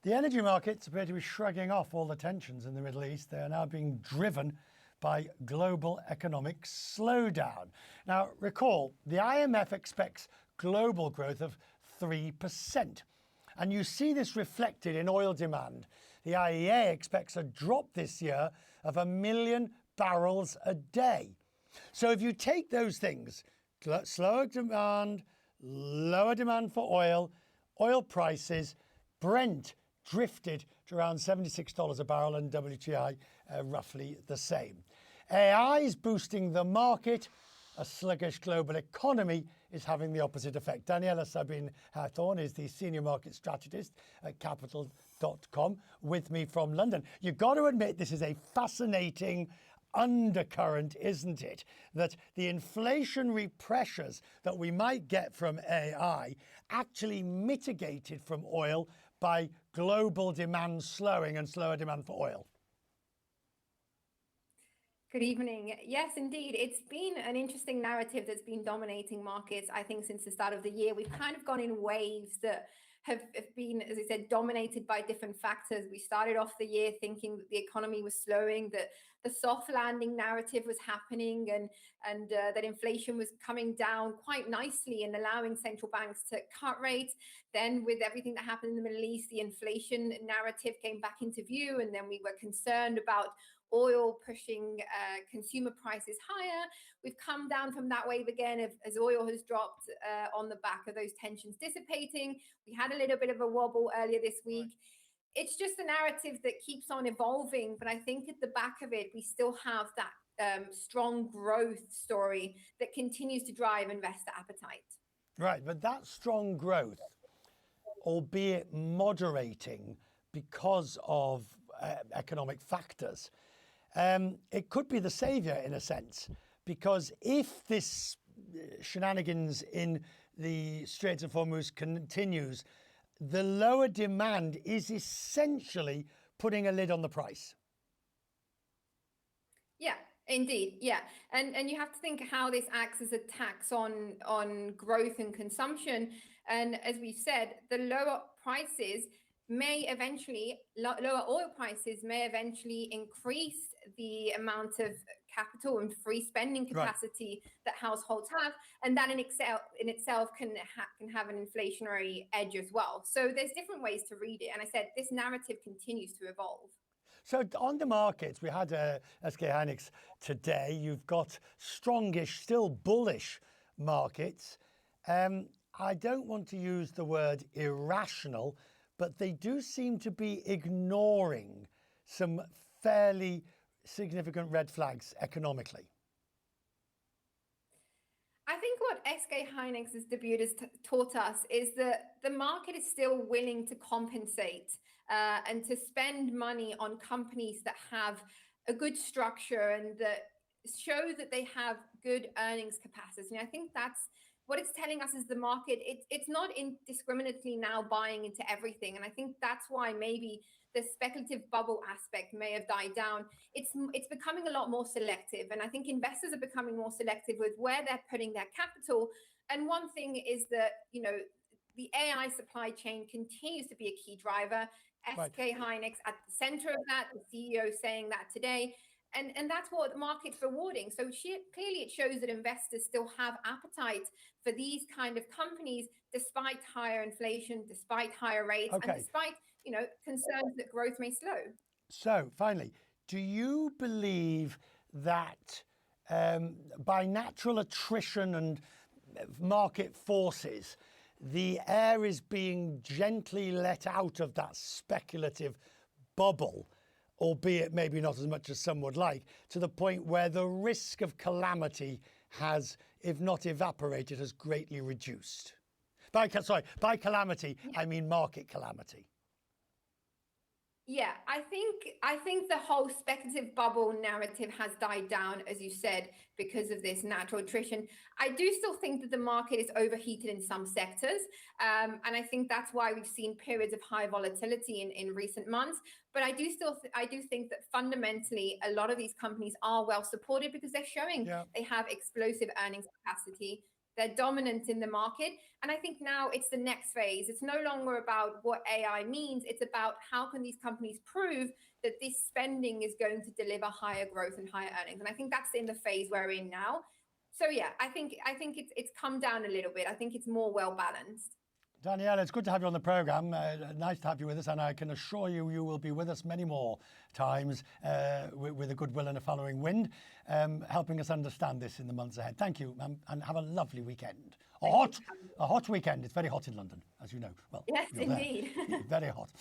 The energy markets appear to be shrugging off all the tensions in the Middle East. They are now being driven by global economic slowdown. Now, recall, the IMF expects global growth of 3%. And you see this reflected in oil demand. The IEA expects a drop this year of 1 million barrels a day. So if you take those things, slower demand, lower demand for oil prices, Brent drifted to around $76 a barrel and WTI roughly the same. AI is boosting the market. A sluggish global economy is having the opposite effect. Daniela Sabin Hathorn is the senior market strategist at capital.com with me from London. You've got to admit this is a fascinating undercurrent, isn't it? That the inflationary pressures that we might get from AI actually mitigated from oil by global demand slowing and slower demand for oil. Good evening. Yes, indeed. It's been an interesting narrative that's been dominating markets, I think, since the start of the year. We've kind of gone in waves that have been, as I said, dominated by different factors. We started off the year thinking that the economy was slowing, that the soft landing narrative was happening, and that inflation was coming down quite nicely and allowing central banks to cut rates. Then with everything that happened in the Middle East, the inflation narrative came back into view, and then we were concerned about oil pushing consumer prices higher. We've come down from that wave again as oil has dropped on the back of those tensions dissipating. We had a little bit of a wobble earlier this week. It's just a narrative that keeps on evolving, but I think at the back of it, we still have that strong growth story that continues to drive investor appetite. Right, but that strong growth, albeit moderating because of economic factors, it could be the savior in a sense, because if this shenanigans in the Straits of Hormuz continues, the lower demand is essentially putting a lid on the price. Yeah, indeed. Yeah. And you have to think how this acts as a tax on growth and consumption. And as we've said, the lower prices may eventually, lower oil prices may eventually increase the amount of capital and free spending capacity that households have, and that in itself can have an inflationary edge as well. So there's different ways to read it, and I said this narrative continues to evolve. So on the markets, we had SK Hynix today. You've got strongish, still bullish markets. I don't want to use the word irrational, but they do seem to be ignoring some fairly significant red flags economically. I think what SK Hynix's debut has taught us is that the market is still willing to compensate and to spend money on companies that have a good structure and that show that they have good earnings capacity. And I think that's what it's telling us is the market, it's not indiscriminately now buying into everything. And I think that's why maybe the speculative bubble aspect may have died down. It's becoming a lot more selective. And I think investors are becoming more selective with where they're putting their capital. And one thing is that, you know, the AI supply chain continues to be a key driver. SK Hynix at the center of that, the CEO saying that today. And that's what the market's rewarding. So clearly it shows that investors still have appetite for these kind of companies, despite higher inflation, despite higher rates, and despite, you know, concerns that growth may slow. So finally, do you believe that by natural attrition and market forces, the air is being gently let out of that speculative bubble, albeit maybe not as much as some would like, to the point where the risk of calamity has, if not evaporated, has greatly reduced? By calamity, I mean market calamity. Yeah, I think the whole speculative bubble narrative has died down, as you said, because of this natural attrition. I do still think that the market is overheated in some sectors. And I think that's why we've seen periods of high volatility in recent months. But I do think that fundamentally, a lot of these companies are well supported because they're showing they have explosive earnings capacity. They're dominant in the market. And I think now it's the next phase. It's no longer about what AI means. It's about how can these companies prove that this spending is going to deliver higher growth and higher earnings. And I think that's in the phase we're in now. So yeah, I think it's come down a little bit. I think it's more well balanced. Daniela, it's good to have you on the programme. Nice to have you with us, and I can assure you, you will be with us many more times with a good will and a following wind, helping us understand this in the months ahead. Thank you, and have a lovely weekend. A hot weekend. It's very hot in London, as you know. Well, yes, indeed. Very hot.